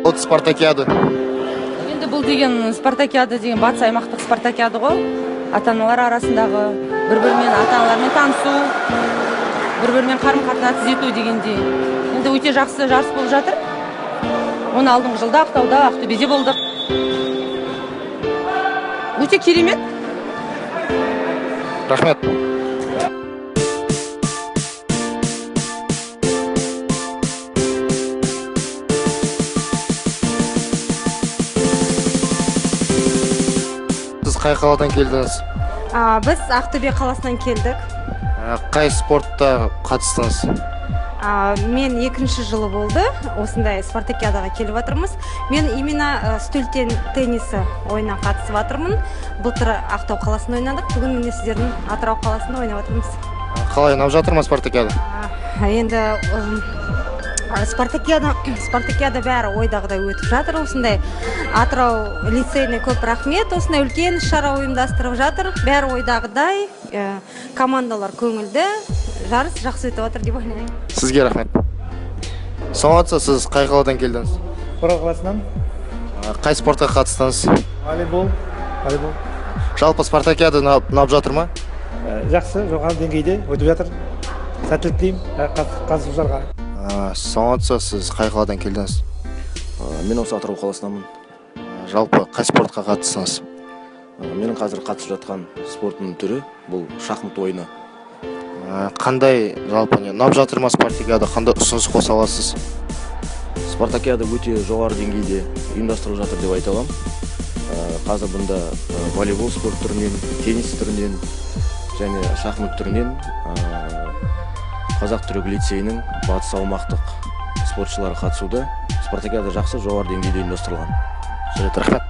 От спартакиада. Енді бұл деген спартакиада деген батыс аймақтық спартакиада ғой. Ата-аналар арасындағы бір-бірімен ата-аналармен танысу, бір-бірімен қарым-қатынас ету дегендей. Енді өте жақсы жарыс болып жатыр. Оны алдыңғы жылда Ақтауда, Ақтөбеде болдық. Өте керемет. Рахмет. Сіз қай қаладан келдіңіз? Біз Ақтөбе қаласынан келдік. Қай спортта қатыстыңыз? Мен екінші жылы болды, осындай спартакиадаға келіп жатырмыз. Мен именно үстел теннисі ойынына қатысып жатырмын. Былтыр Ақтау қаласында ойнадық, бүгін міне сіздердің Атырау қаласында ойнап жатырмыз. Қалай ұнап жатыр ма спартакиада? Енді спартакиада бәрі ойдағыдай өтіп жатыр. Осындай Атырау лицейіне көп рахмет. Осындай үлкен шара ұйымдастырып жатыр. Бәрі ойдағыдай, командалар көңілді, жарыс жақсы өтіп жатыр деп ойлаймын. Сізге рахмет. Саламатсыз, сіз қай қаладан келдіңіз? Орал қаласынан. Қай спортқа қатыстыңыз? Волейбол. Жалпы спартакиада ұнап жатыр ма? Жақсы, жоғары деңгейде өтіп жатыр. Сәттілік тілеймін қатысушыларға. Саламатсыз, сіз қай қаладан келдіңіз? Мен осы Атырау қаласынанмын. Жалпы қай спортқа қатыстыңыз? Менің қазір қатысып жатқан спорттың түрі бұл шахмат ойыны. Қандай жалпы ұнап жатыр ма спартакиада? Қандай ұсыныс қоса аласыз? Спартакиада өте жоғары деңгейде ұйымдастырылып жатыр деп айта аламын. Қазір бұнда волейбол спорт түрінен, теннис түрінен және шахмат түрінен Қазақ-түрік лицейінің батыс аумақтық спортшылары қатысуда. Спартакиада жақсы жоғары деңгейде ұйымдастырылған. Рахмет.